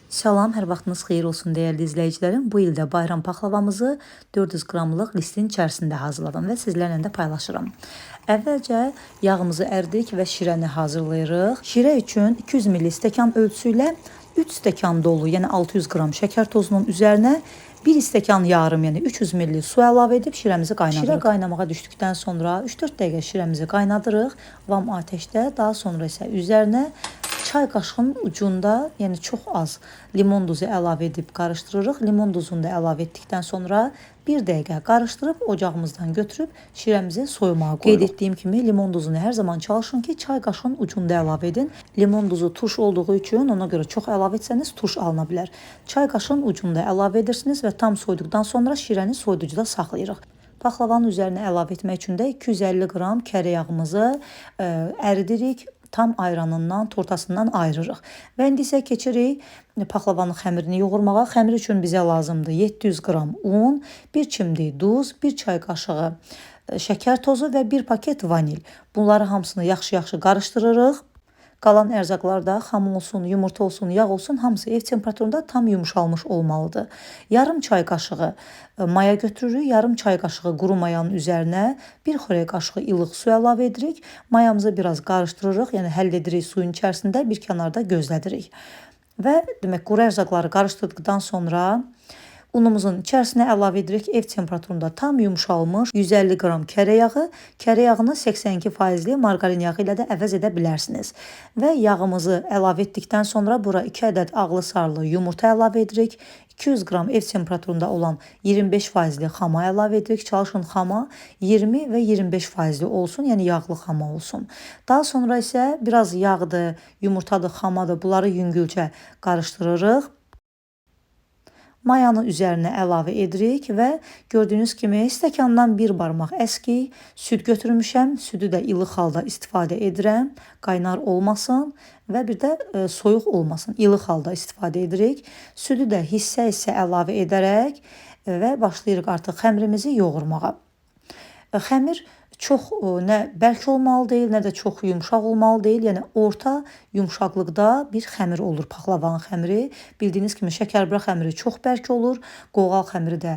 Salam, hər vaxtınız xeyir olsun dəyərli izləyicilərim. Bu ildə bayram paxlavamızı 400 qramlıq listin içərisində hazırladım və sizlərlə də paylaşıram. Əvvəlcə yağımızı ərdik və şirəni hazırlayırıq. Şirə üçün 200 ml stəkan ölçüsü ilə 3 stəkan dolu, yəni 600 qram şəkər tozunun üzərinə 1 stəkan yarım, yəni 300 ml su əlavə edib şirəmizi qaynadırıq. Şirə qaynamağa düşdükdən sonra 3-4 dəqiqə şirəmizi qaynadırıq vam atəşdə. Daha sonra isə üzərinə çay qaşığının ucunda, yəni çox az limon duzu əlavə edib qarışdırırıq. Limon duzunu da əlavə etdikdən sonra 1 dəqiqə qarışdırıb ocağımızdan götürüb şirəmizi soyumağa qoyuruq. Qeyd etdiyim kimi limon duzunu hər zaman çalışın ki, çay qaşığının ucunda əlavə edin. Limon duzu turş olduğu üçün ona görə çox əlavə etsəniz turş alına bilər. Çay qaşığının ucunda əlavə edirsiniz və tam soyduqdan sonra şirəni soyuducuda saxlayırıq. Paxlavanın üzərinə əlavə etmək üçün də 250 qram kərə yağımızı əridirik. Tam ayranından, tortasından ayırırıq. Və indi isə keçirik paxlavanın xəmirini yoğurmağa. Xəmir üçün bizə lazımdır 700 qram un, 1 çimdik duz, 1 çay qaşığı şəkər tozu və 1 paket vanil. Bunları hamısını yaxşı-yaxşı qarışdırırıq. Qalan ərzaqlar da xam olsun, yumurta olsun, yağ olsun, hamısı ev temperaturunda tam yumuşalmış olmalıdır. Yarım çay qaşığı maya götürürük, yarım çay qaşığı quru mayanın üzərinə 1 xörək qaşığı ilıq su əlavə edirik. Mayamızı biraz qarışdırırıq, yəni həll edirik suyun içərisində, bir kənarda gözlədirik. Və demək quru ərzaqları qarışdırdıqdan sonra unumuzun içərisinə əlavə edirik ev temperaturunda tam yumuşalmış 150 qram kərə yağı. Kərə yağını 82%li margarin yağı ilə də əvəz edə bilərsiniz. Və yağımızı əlavə etdikdən sonra bura 2 ədəd ağlı sarlı yumurta əlavə edirik. 200 qram ev temperaturunda olan 25%li xama əlavə edirik. Çalışın xama 20 və 25%li olsun, yəni yağlı xama olsun. Daha sonra isə biraz yağdır, yumurtadır, xamadır, bunları yüngülcə qarışdırırıq. Mayanı üzərinə əlavə edirik və gördüyünüz kimi stəkandan 1 barmaq əski süd götürmüşəm. Südü də ilıq halda istifadə edirəm. Qaynar olmasın və bir də soyuq olmasın. İlıq halda istifadə edirik. Südü də hissə-hissə əlavə edərək və başlayırıq artıq xəmirimizi yoğurmağa. Xəmir çox nə bərk olmalı deyil, nə də çox yumşaq olmalı deyil. Yəni orta yumşaqlıqda bir xəmir olur paxlavanın xəmiri. Bildiyiniz kimi şəkərbura xəmiri çox bərk olur, qoğal xəmiri də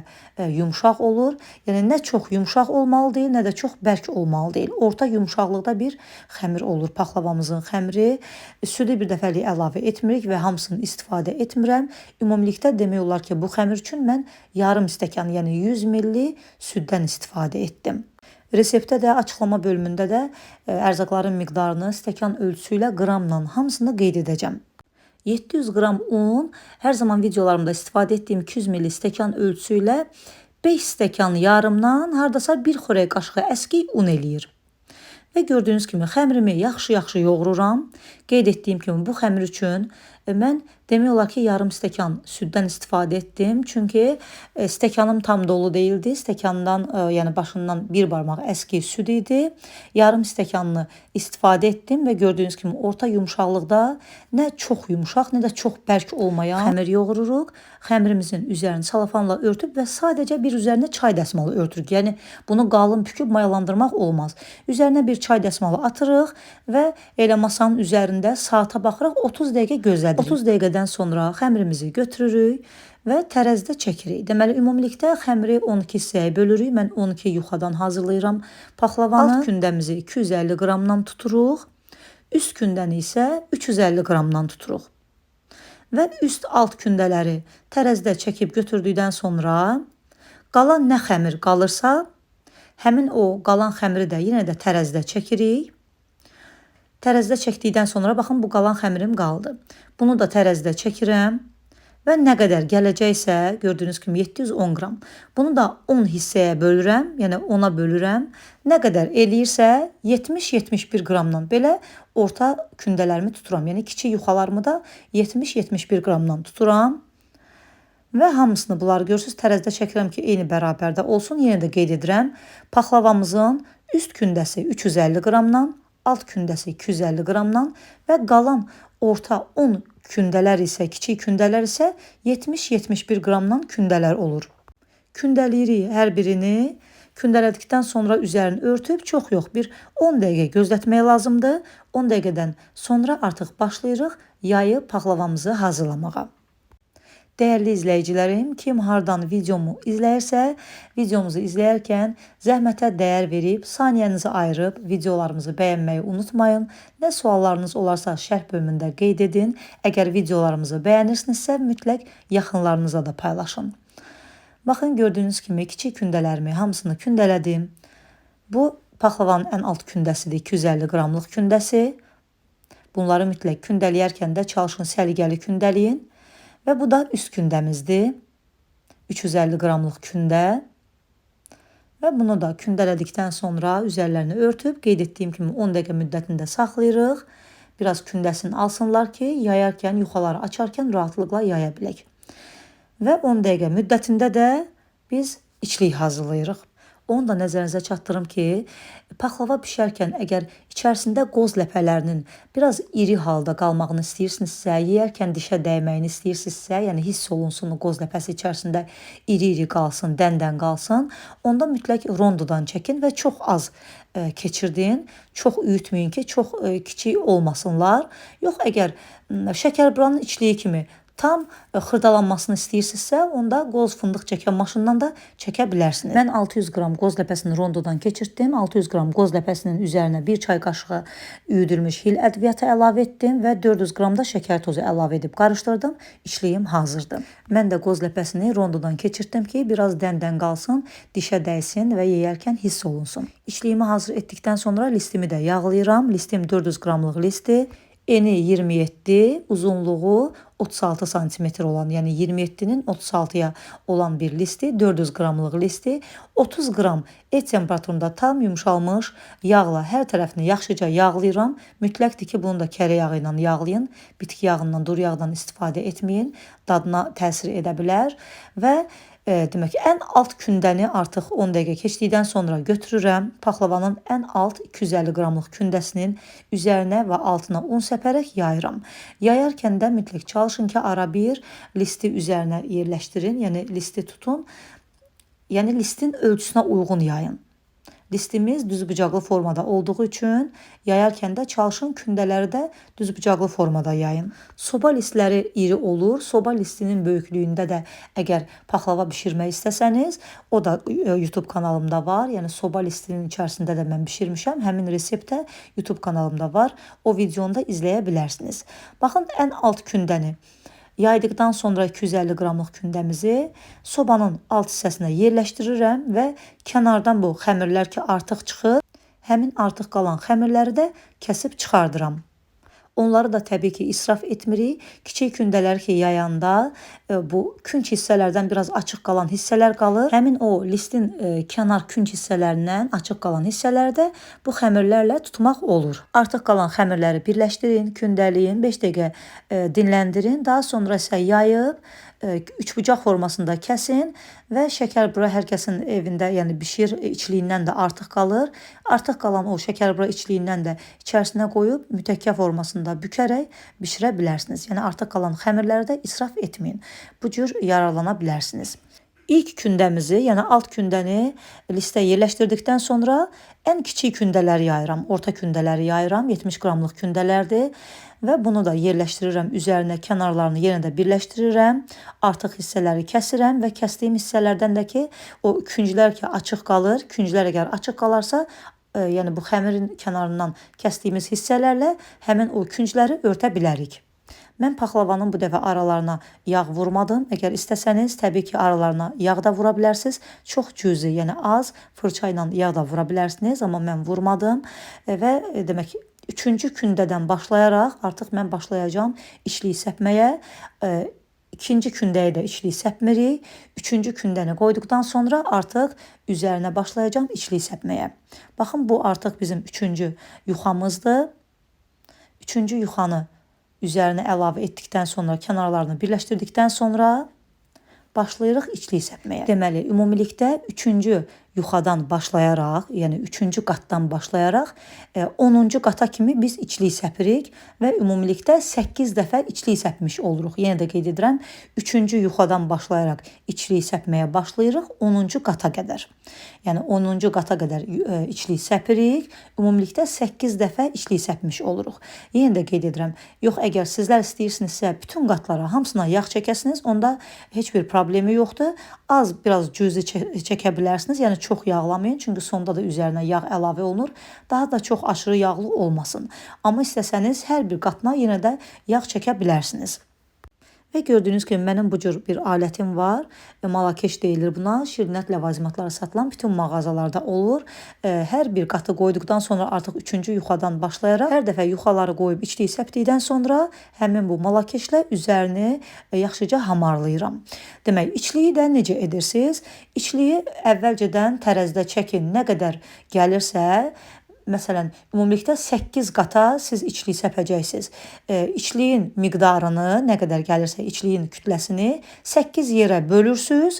yumşaq olur. Yəni nə çox yumşaq olmalı deyil, nə də çox bərk olmalı deyil. Orta yumşaqlıqda bir xəmir olur paxlavamızın xəmiri. Südü bir dəfəlik əlavə etmirik və hamısını istifadə etmirəm. Ümumilikdə demək olar ki, bu xəmir üçün mən yarım stəkan, yəni 100 ml süddən istifadə etdim. Reseptdə də, açıqlama bölümündə də ərzaqların miqdarını stəkan ölçüsü ilə qramla hamısını qeyd edəcəm. 700 qram un, hər zaman videolarımda istifadə etdiyim 200 ml stəkan ölçüsü ilə 5 stəkan yarımdan hardasa 1 xörək qaşığı əski un eləyir. Və gördüyünüz kimi xəmirimi yaxşı-yaxşı yoğururam. Qeyd etdiyim kimi bu xəmir üçün mən demək olar ki, yarım stəkan süddən istifadə etdim. Çünki stəkanım tam dolu değildi. Stəkandan, yəni başından 1 barmaq əski süd idi. Yarım stəkanını istifadə etdim və gördüyünüz kimi orta yumşaqlıqda nə çox yumşaq, nə də çox bərk olmayan xəmir yoğururuq. Xəmirimizin üzərini salafanla örtüb və sadəcə bir üzərinə çay dəsmalı örtürük. Yəni bunu qalın büküb mayalandırmaq olmaz. Üzərinə bir çay dəsmalı atırıq və elə masanın üzərində saata baxırıq, 30 dəqiqə gözlədirik. 30 dəqiqədən sonra xəmirimizi götürürük və tərəzidə çəkirik. Deməli, ümumilikdə xəmiri 12 hissəyə bölürük. Mən 12 yuxadan hazırlayıram paxlavanı. Alt kündəmizi 250 qramdan tuturuq. Üst kündəni isə 350 qramdan tuturuq. Və üst-alt kündələri tərəzidə çəkib götürdükdən sonra qalan nə xəmir qalırsa, həmin o qalan xəmiri də yenə də tərəzidə çəkirik. Tərəzidə çəkdikdən sonra baxın bu qalan xəmirim qaldı. Bunu da tərəzidə çəkirəm və nə qədər gələcəksə gördüyünüz kimi 710 qram. Bunu da 10 hissəyə bölürəm, yəni 10-a bölürəm. Nə qədər eləyirsə 70-71 qramdan belə orta kündələrimi tuturam. Yəni kiçik yuxalarımı da 70-71 qramdan tuturam. Və hamısını bunları görürsünüz tərəzidə çəkirəm ki, eyni bərabərdə olsun. Yenə də qeyd edirəm. Paxlavamızın üst kündəsi 350 qramdan, alt kündəsi 250 qramdan və qalan orta 10 kündələr isə, kiçik kündələr isə 70-71 qramdan kündələr olur. Kündəliyirik hər birini. Kündələdikdən sonra üzərini örtüb, çox yox, bir 10 dəqiqə gözlətmək lazımdır. 10 dəqiqədən sonra artıq başlayırıq yayı paxlavamızı hazırlamağa. Dəyərli izləyicilərim, kim hardan videomu izləyirsə, videomuzu izləyərkən zəhmətə dəyər verib, saniyənizi ayırıb videolarımızı bəyənməyi unutmayın. Nə suallarınız olarsa şərh bölümündə qeyd edin. Əgər videolarımızı bəyənirsinizsə, mütləq yaxınlarınıza da paylaşın. Baxın, gördüyünüz kimi kiçik kündələrimi hamısını kündələdim. Bu paxlavanın ən alt kündəsidir, 250 qramlıq kündəsi. Bunları mütləq kündələyərkən də çalışın səliqəli kündəliyin. Və bu da üst kündəmizdir, 350 qramlıq kündə. Və bunu da kündələdikdən sonra üzərlərini örtüb, qeyd etdiyim kimi 10 dəqiqə müddətində saxlayırıq. Biraz kündəsini alsınlar ki, yayarkən, yuxaları açarkən rahatlıqla yaya bilək. Və 10 dəqiqə müddətində də biz içlik hazırlayırıq. Onu da nəzərinizə çatdırım ki, paxlava bişərkən əgər içərisində qoz ləpələrinin biraz iri halda qalmağını istəyirsinizsə, yeyərkən dişə dəyməyini istəyirsinizsə, yəni hiss olunsun qoz ləpəsi içərisində iri-iri qalsın, dən-dən qalsın, onda mütləq rondodan çəkin və çox az keçirdin. Çox üyütməyin ki, çox kiçik olmasınlar. Yox, əgər şəkərburanın içliyi kimi tam xırdalanmasını istəyirsinizsə, onda qoz fındıq çəkən maşından da çəkə bilərsiniz. Mən 600 qram qoz ləpəsini rondodan keçirtdim. 600 qram qoz ləpəsinin üzərinə 1 çay qaşığı üyüdülmüş hil ədviyyatı əlavə etdim və 400 qram da şəkər tozu əlavə edib qarışdırdım. İçliyim hazırdır. Mən də qoz ləpəsini rondodan keçirtdim ki, biraz dən-dən qalsın, dişə dəysin və yeyərkən hiss olunsun. İçliyimi hazır etdikdən sonra listimi də yağlayıram. Listim 400 qramlıq listi. Eni 27, uzunluğu 36 cm olan, yəni 27-nin 36-ya olan bir listi, 400 qramlıq listi, 30 qram et temperaturunda tam yumşalmış yağla hər tərəfini yaxşıca yağlayıram. Mütləqdir ki, bunu da kərə yağı ilə yağlayın. Bitki yağından, dur yağdan istifadə etməyin. Dadına təsir edə bilər və demək, ən alt kündəni artıq 10 dəqiqə keçdikdən sonra götürürəm. Paxlavanın ən alt 250 qramlıq kündəsinin üzərinə və altına un səpərək yayıram. Yayarkən də mütləq çalışın ki, ara bir listi üzərinə yerləşdirin. Yəni listi tutun. Yəni listin ölçüsünə uyğun yayın. Listimiz düzbucaqlı formada olduğu üçün yayarkən də çalışın kündələri də düzbucaqlı formada yayın. Soba listləri iri olur. Soba listinin böyüklüyündə də əgər paxlava bişirmək istəsəniz, o da YouTube kanalımda var. Yəni soba listinin içərisində də mən bişirmişəm. Həmin resept də YouTube kanalımda var. O videonu da izləyə bilərsiniz. Baxın, ən alt kündəni yaydıqdan sonra 250 qramlıq kündəmizi sobanın alt hissəsinə yerləşdirirəm və kənardan bu xəmirlər ki artıq çıxır, həmin artıq qalan xəmirləri də kəsib çıxardıram. Onları da təbii ki israf etmirik. Kiçik kündələr ki yayanda bu künc hissələrdən biraz açıq qalan hissələr qalır. Həmin o listin kənar künc hissələrindən açıq qalan hissələrdə bu xəmirlərlə tutmaq olur. Artıq qalan xəmirləri birləşdirin, kündəliyin, 5 dəqiqə dinləndirin. Daha sonra isə yayıb üçbucaq formasında kəsin və şəkərbura hər kəsin evində, yəni bişir içliyindən də artıq qalır. Artıq qalan o şəkərbura içliyindən də içərisinə qoyub mütəkkə formasında bükərək bişirə bilərsiniz. Yəni artıq qalan xəmirləri də israf etməyin. Bu cür yararlana bilərsiniz. İlk kündəmizi, yəni alt kündəni listə yerləşdirdikdən sonra ən kiçik kündələri yayıram, orta kündələri yayıram, 70 qramlıq kündələrdir. Və bunu da yerləşdirirəm, üzərinə kənarlarını yenə də birləşdirirəm. Artıq hissələri kəsirəm və kəsdiyim hissələrdən də ki, o künclər ki açıq qalır, künclər əgər açıq qalarsa, yəni bu xəmirin kənarından kəsdiyimiz hissələrlə həmin o küncləri örtə bilərik. Mən paxlavanın bu dəfə aralarına yağ vurmadım. Əgər istəsəniz, təbii ki, aralarına yağ da vura bilərsiniz. Çox cüzi, yəni az fırça ilə yağ da vura bilərsiniz, amma mən vurmadım. Və demək, 3-cü kündədən başlayaraq artıq mən başlayacağım içliyi səpməyə. 2-ci kündəyə də içliyi səpmirik. 3-cü kündəni qoyduqdan sonra artıq üzərinə başlayacağım içliyi səpməyə. Baxın, bu artıq bizim 3-cü yuxamızdır. 3-cü yuxanı üzərinə əlavə etdikdən sonra, kənarlarını birləşdirdikdən sonra başlayırıq içlik səpməyə. Deməli, ümumilikdə 3-cü yuxadan başlayaraq, yəni 3-cü qatdan başlayaraq 10-cu qata kimi biz içlik səpirik və ümumilikdə 8 dəfə içlik səpmiş oluruq. Yenə də qeyd edirəm, 3-cü yuxadan başlayaraq içlik səpməyə başlayırıq 10-cu qata qədər. Yəni 10-cu qata qədər içlik səpirik, ümumilikdə 8 dəfə içlik səpmiş oluruq. Yenə də qeyd edirəm, yox əgər sizlər istəyirsinizsə bütün qatlara hamısına yağ çəkəsiniz, onda heç bir problemi yoxdur. Az biraz cüzi çəkə bilərsiniz, yəni çox yağlamayın, çünki sonda da üzərinə yağ əlavə olunur. Daha da çox aşırı yağlı olmasın. Amma istəsəniz hər bir qatına yenə də yağ çəkə bilərsiniz. Və gördüyünüz kimi mənim bu cür bir alətim var. Malakeş deyilir buna. Şirniyyat ləvazimatları satılan bütün mağazalarda olur. Hər bir qatı qoyduqdan sonra artıq 3-cü yuxadan başlayaraq hər dəfə yuxaları qoyub içliyi səpdikdən sonra həmin bu malakeşlə üzərini yaxşıca hamarlayıram. Demək, içliyi də necə edirsiniz? İçliyi əvvəlcədən tərəzidə çəkin, nə qədər gəlirsə, məsələn, ümumilikdə 8 qata siz içlik səpəcəksiniz. İçliyin miqdarını, nə qədər gəlirsə içliyin kütləsini 8 yerə bölürsünüz.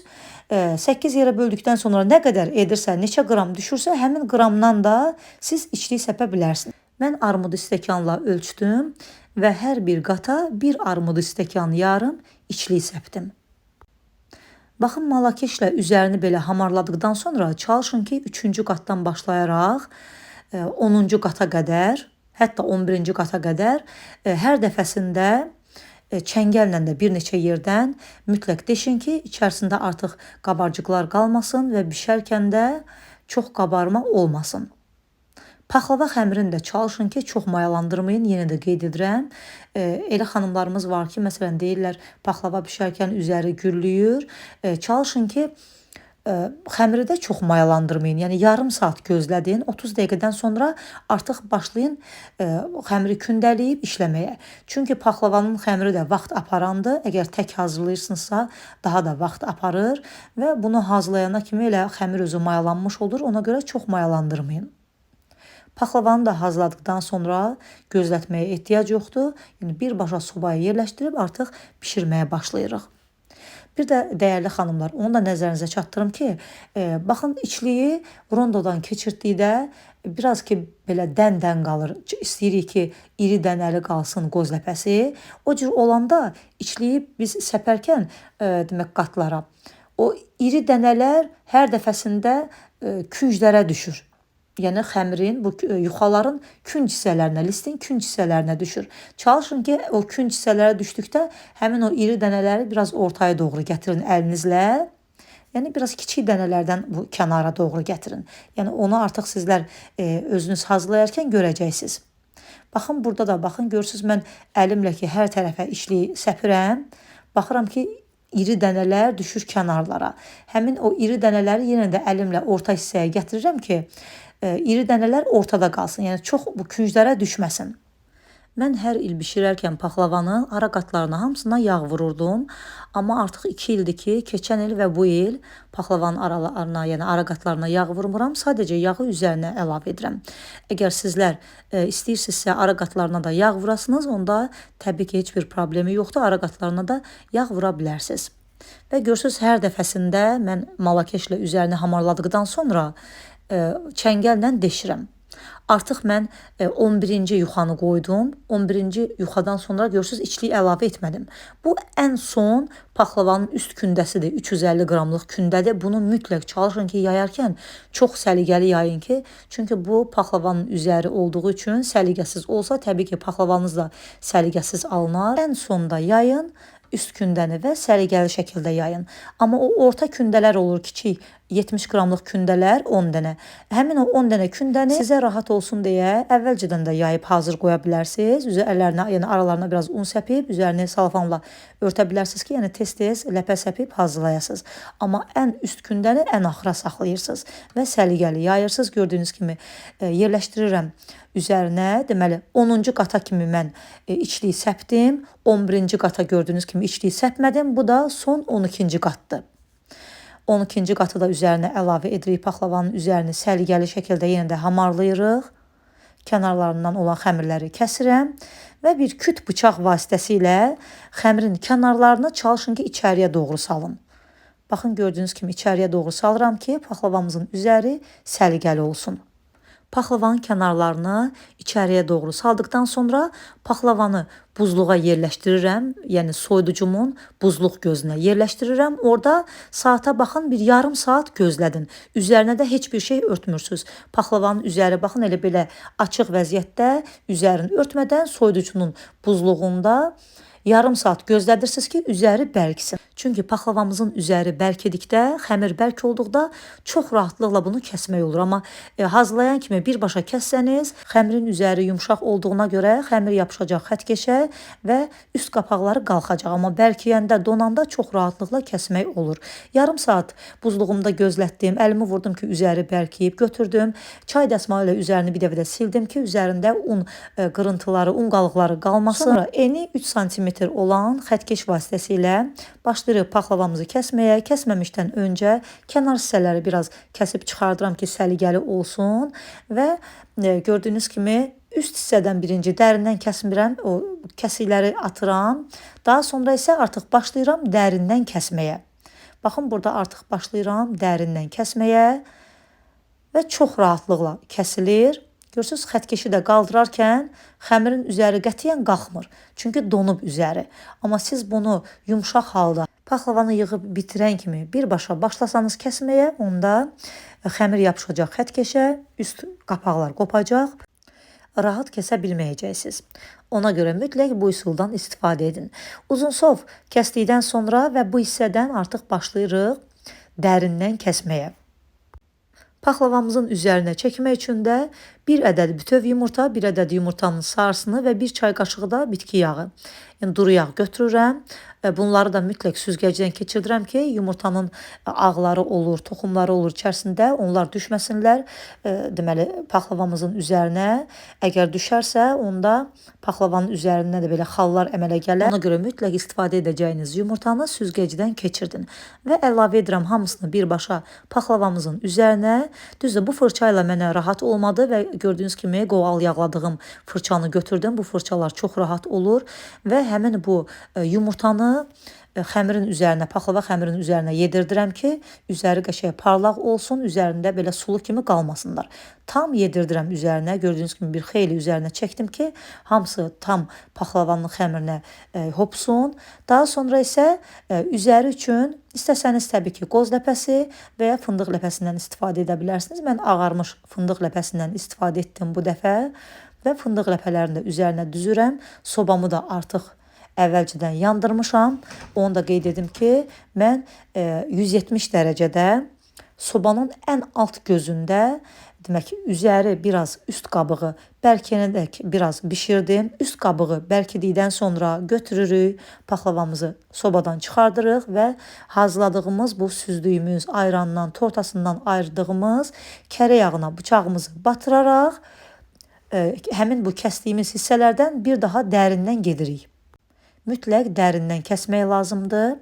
8 yerə böldükdən sonra nə qədər edirsə, neçə qram düşürsə, həmin qramdan da siz içlik səpə bilərsiniz. Mən armudu stəkanla ölçdüm və hər bir qata bir armudu stəkan yarım içlik səpdim. Baxın, malakeşlə üzərini belə hamarladıqdan sonra çalışın ki, 3-cü qatdan başlayaraq 10-cu qata qədər, hətta 11-ci qata qədər hər dəfəsində çəngəllə də bir neçə yerdən mütləq deşin ki, içərisində artıq qabarcıqlar qalmasın və bişərkən də çox qabarma olmasın. Paxlava xəmirini də çalışın ki, çox mayalandırmayın, yenə də qeyd edirəm. Elə xanımlarımız var ki, məsələn deyirlər, paxlava bişərkən üzəri gürlüyür. Çalışın ki, xəmiri də çox mayalandırmayın. Yəni yarım saat gözlədin, 30 dəqiqədən sonra artıq başlayın xəmiri kündələyib işləməyə. Çünki paxlavanın xəmiri də vaxt aparandır. Əgər tək hazırlayırsınızsa daha da vaxt aparır və bunu hazırlayana kimi elə xəmir özü mayalanmış olur. Ona görə çox mayalandırmayın. Paxlavanı da hazırladıqdan sonra gözlətməyə ehtiyac yoxdur. Yəni birbaşa sobaya yerləşdirib artıq bişirməyə başlayırıq. Bir də dəyərli xanımlar, onu da nəzərinizə çatdırım ki, baxın içliyi rondodan keçirtdikdə biraz ki belə dən qalır. İstəyirik ki, iri dənəli qalsın qoz ləpəsi. O cür olanda içliyi biz səpərkən demək qatlara o iri dənələr hər dəfəsində künclərə düşür. Yəni xəmirin, bu yuxaların künc hissələrinə, listin künc hissələrinə düşür. Çalışın ki, o künc hissələrə düşdükdə həmin o iri dənələri biraz ortaya doğru gətirin əlinizlə. Yəni biraz kiçik dənələrdən bu kənara doğru gətirin. Yəni onu artıq sizlər özünüz hazırlayarkən görəcəksiniz. Baxın, burada da baxın, görürsünüz mən əlimlə ki, hər tərəfə içliyi səpirəm. Baxıram ki, iri dənələr düşür kənarlara. Həmin o iri dənələri yenə də əlimlə orta hissəyə gətirirəm ki, iri dənələr ortada qalsın, yəni çox bu künclərə düşməsin. Mən hər il bişirərkən paxlavanı ara qatlarına hamısına yağ vururdum. Amma artıq 2 ildir ki, keçən il və bu il paxlavanın aralarına, yəni ara qatlarına yağ vurmuram. Sadəcə yağı üzərinə əlavə edirəm. Əgər sizlər istəyirsinizsə ara qatlarına da yağ vurasınız, onda təbii ki, heç bir problemi yoxdur. Ara qatlarına da yağ vura bilərsiniz. Və görürsünüz, hər dəfəsində mən malakeşlə üzərini hamarladıqdan sonra çəngəllə deşirəm. Artıq mən 11-ci yuxanı qoydum. 11-ci yuxadan sonra görürsünüz içliyi əlavə etmədim. Bu ən son paxlavanın üst kündəsidir. 350 qramlıq kündədir. Bunu mütləq çalışın ki, yayarkən çox səliqəli yayın ki, çünki bu paxlavanın üzəri olduğu üçün səliqəsiz olsa, təbii ki, paxlavanız da səliqəsiz alınar. Ən sonda yayın üst kündəni və səliqəli şəkildə yayın. Amma o orta kündələr olur, kiçik 70 qramlıq kündələr 10 dənə. Həmin o 10 dənə kündəni sizə rahat olsun deyə əvvəlcədən də yayıb hazır qoya bilərsiniz. Üzərlərinə, yəni aralarına biraz un səpib, üzərini salfanla örtə bilərsiniz ki, yəni tez-tez ləpə səpib hazırlayasınız. Amma ən üst kündəni ən axıra saxlayırsınız və səliqəli yayırsınız. Gördüyünüz kimi yerləşdirirəm üzərinə. Deməli 10-cu qata kimi mən içliyi səpdim. 11-ci qata gördüyünüz kimi içliyi səpmədim. Bu da son 12-ci qatdır. 12-ci qatı da üzərinə əlavə edirik. Paxlavanın üzərini səliqəli şəkildə yenə də hamarlayırıq. Kənarlarından olan xəmirləri kəsirəm və bir küt bıçaq vasitəsilə xəmirin kənarlarını çalışın ki, içəriyə doğru salın. Baxın gördüyünüz kimi içəriyə doğru salıram ki, paxlavamızın üzəri səliqəli olsun. Paxlavanın kənarlarını içəriyə doğru saldıqdan sonra paxlavanı buzluğa yerləşdirirəm. Yəni soyuducumun buzluq gözünə yerləşdirirəm. Orada saata baxın, bir yarım saat gözlədin. Üzərinə də heç bir şey örtmürsüz. Paxlavanın üzəri baxın elə belə açıq vəziyyətdə, üzərini örtmədən soyuducunun buzluğunda yarım saat gözlədirsiniz ki, üzəri bərksin. Çünki paxlavamızın üzəri bərkidikdə, xəmir bərk olduqda çox rahatlıqla bunu kəsmək olur. Amma hazırlayan kimi birbaşa kəssəniz, xəmirin üzəri yumşaq olduğuna görə xəmir yapışacaq xətkeşə və üst qapaqları qalxacaq. Amma bərkiyəndə, donanda çox rahatlıqla kəsmək olur. Yarım saat buzluğumda gözlətdim, əlimi vurdum ki, üzəri bərkiyib, götürdüm. Çay dəsmalı ilə üzərini bir dəfə də sildim ki, üzərində un qırıntıları, un qalıqları qalmasın. Sonra eni 3 sm olan xətkeş vasitəsilə başlayırıq paxlavamızı kəsməyə. Kəsməmişdən öncə kənar hissələri biraz kəsib çıxardıram ki, səliqəli olsun və gördüyünüz kimi üst hissədən birinci dərindən kəsmirəm, o kəsikləri atıram. Daha sonra isə artıq başlayıram dərindən kəsməyə. Baxın, burada artıq başlayıram dərindən kəsməyə və çox rahatlıqla kəsilir. Görürsünüz, xətkeşi də qaldırarkən xəmirin üzəri qətiyyən qalxmır. Çünki donub üzəri. Amma siz bunu yumşaq halda paxlavanı yığıb bitirən kimi birbaşa başlasanız kəsməyə, onda xəmir yapışacaq xətkeşə, üst qapaqlar qopacaq. Rahat kəsə bilməyəcəksiniz. Ona görə mütləq bu üsuldan istifadə edin. Uzunsov kəsdikdən sonra və bu hissədən artıq başlayırıq dərindən kəsməyə. Paxlavamızın üzərinə çəkmək üçün də 1 ədəd bütöv yumurta, 1 ədəd yumurtanın sarısını və 1 çay qaşığı da bitki yağı. Yəni duru yağ götürürəm. Bunları da mütləq süzgəcdən keçirdirəm ki, yumurtanın ağları olur, toxumları olur içərisində, onlar düşməsinlər. Deməli, paxlavamızın üzərinə əgər düşərsə, onda paxlavanın üzərinə də belə xallar əmələ gələr. Ona görə mütləq istifadə edəcəyiniz yumurtanı süzgəcdən keçirdin və əlavə edirəm hamısını birbaşa paxlavamızın üzərinə. Düzdür, bu fırça ilə mənə rahat olmadı və gördüyünüz kimi qoğal yağladığım fırçanı götürdüm. Bu fırçalar çox rahat olur və həmin bu yumurtanı xəmirin üzərinə, paxlava xəmirin üzərinə yedirdirəm ki, üzəri qəşəng parlaq olsun, üzərində belə sulu kimi qalmasınlar. Tam yedirdirəm üzərinə, gördüyünüz kimi bir xeyli üzərinə çəkdim ki, hamısı tam paxlavanın xəmirinə hopsun. Daha sonra isə üzəri üçün istəsəniz təbii ki, qoz ləpəsi və ya fındıq ləpəsindən istifadə edə bilərsiniz. Mən ağarmış fındıq ləpəsindən istifadə etdim bu dəfə və fındıq ləpələrini də üzərinə düzürəm. Sobamı da artıq əvvəlcədən yandırmışam. Onu da qeyd edim ki, mən 170 dərəcədə sobanın ən alt gözündə, demək ki, üzəri biraz üst qabığı bərkiyənədək biraz bişirdim. Üst qabığı bərkidikdən sonra götürürük, paxlavamızı sobadan çıxardırıq və hazırladığımız bu süzdüyümüz ayrandan, tortasından ayırdığımız kərə yağına bıçağımızı batıraraq həmin bu kəsdiyimiz hissələrdən bir daha dərindən gedirik. Mütləq dərindən kəsmək lazımdır.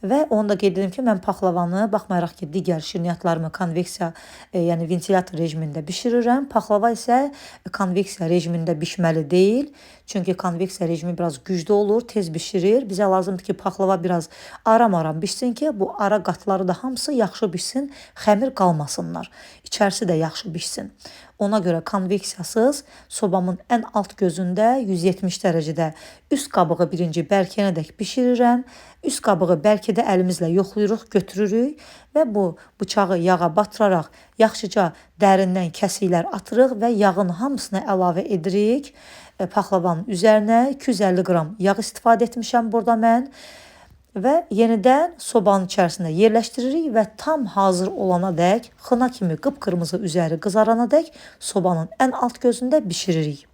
Və onu da qeyd edim ki, mən paxlavanı, baxmayaraq ki, digər şirniyyatlarımı konveksiya, yəni ventilator rejimində bişirirəm. Paxlava isə konveksiya rejimində bişməli deyil. Çünki konveksiya rejimi biraz güclü olur, tez bişirir. Bizə lazımdır ki, paxlava biraz aram-aram bişsin ki, bu ara qatları da hamısı yaxşı bişsin, xəmir qalmasınlar. İçərisi də yaxşı bişsin. Ona görə konveksiyasız sobamın ən alt gözündə 170 dərəcədə üst qabığı birinci bərkiyənədək bişirirəm. Üst qabığı bəlkə də əlimizlə yoxlayırıq, götürürük və bu bıçağı yağa batıraraq yaxşıca dərindən kəsiklər atırıq və yağın hamısını əlavə edirik. Paxlavanın üzərinə 250 qram yağ istifadə etmişəm burada mən. Və yenidən sobanın içərisində yerləşdiririk və tam hazır olana dək, xına kimi qıpqırmızı üzəri qızarana dək sobanın ən alt gözündə bişiririk.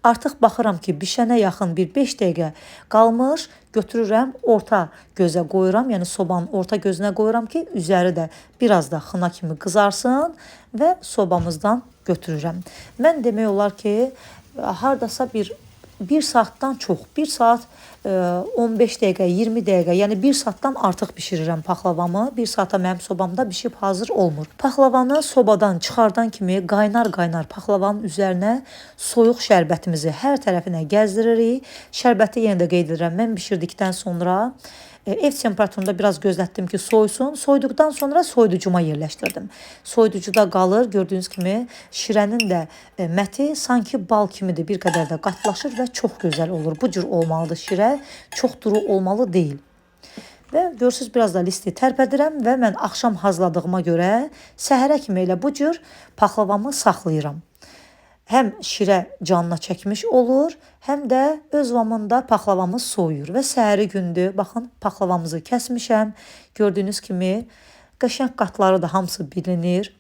Artıq baxıram ki, bişənə yaxın bir 5 dəqiqə qalmış, götürürəm, orta gözə qoyuram, yəni sobanın orta gözünə qoyuram ki, üzəri də biraz da xına kimi qızarsın və sobamızdan götürürəm. Mən demək olar ki, hardasa bir saatdan çox, 1 saat 15 dəqiqə, 20 dəqiqə, yəni 1 saatdan artıq bişirirəm paxlavamı. 1 saata mənim sobamda bişib hazır olmur. Paxlavanı sobadan çıxardan kimi qaynar-qaynar paxlavanın üzərinə soyuq şərbətimizi hər tərəfinə gəzdiririk. Şərbəti yenə də qeyd edirəm, mən bişirdikdən sonra ev temperaturunda biraz gözlətdim ki, soysun. Soyduqdan sonra soyuducuma yerləşdirdim. Soyuducuda qalır. Gördüyünüz kimi şirənin də məti sanki bal kimidir. Bir qədər də qatlaşır və çox gözəl olur. Bu cür olmalıdır şirə. Çox duru olmalı deyil. Və görürsünüz, biraz da listi tərpədirəm və mən axşam hazırladığıma görə səhərə kimi elə bu cür paxlavamı saxlayıram. Həm şirə canına çəkmiş olur, həm də öz vaxtında paxlavamız soyuyur və səhəri gündür. Baxın, paxlavamızı kəsmişəm. Gördüyünüz kimi qəşəng qatları da hamısı bilinir.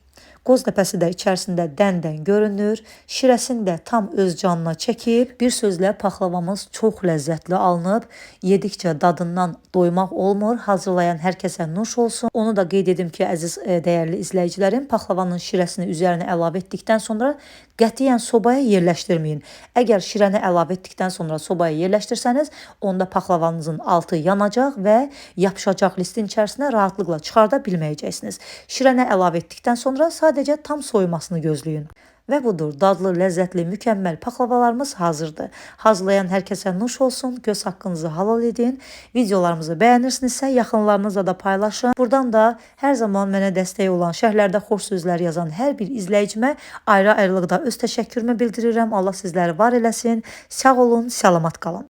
Qoz ləpəsi də içərisində dən-dən görünür. Şirəsini də tam öz canına çəkib. Bir sözlə paxlavamız çox ləzzətli alınıb. Yedikcə dadından doymaq olmur. Hazırlayan hər kəsə nuş olsun. Onu da qeyd edim ki, əziz dəyərli izləyicilərim, paxlavanın şirəsini üzərinə əlavə etdikdən sonra qətiyyən sobaya yerləşdirməyin. Əgər şirəni əlavə etdikdən sonra sobaya yerləşdirsəniz, onda paxlavanızın altı yanacaq və yapışacaq listin içərisinə rahatlıqla çıxarda bilməyəcəksiniz. Şirəni əlavə etdikdən sonra sadəcə tam soyumasını gözləyin. Və budur, dadlı, ləzzətli, mükəmməl paxlavalarımız hazırdır. Hazırlayan hər kəsə nuş olsun, göz haqqınızı halal edin. Videolarımızı bəyənirsinizsə, yaxınlarınızla da paylaşın. Buradan da hər zaman mənə dəstək olan, şərhlərdə xoş sözlər yazan hər bir izləyicimə ayrı-ayrılıqda öz təşəkkürümü bildirirəm. Allah sizləri var eləsin. Sağ olun, salamat qalın.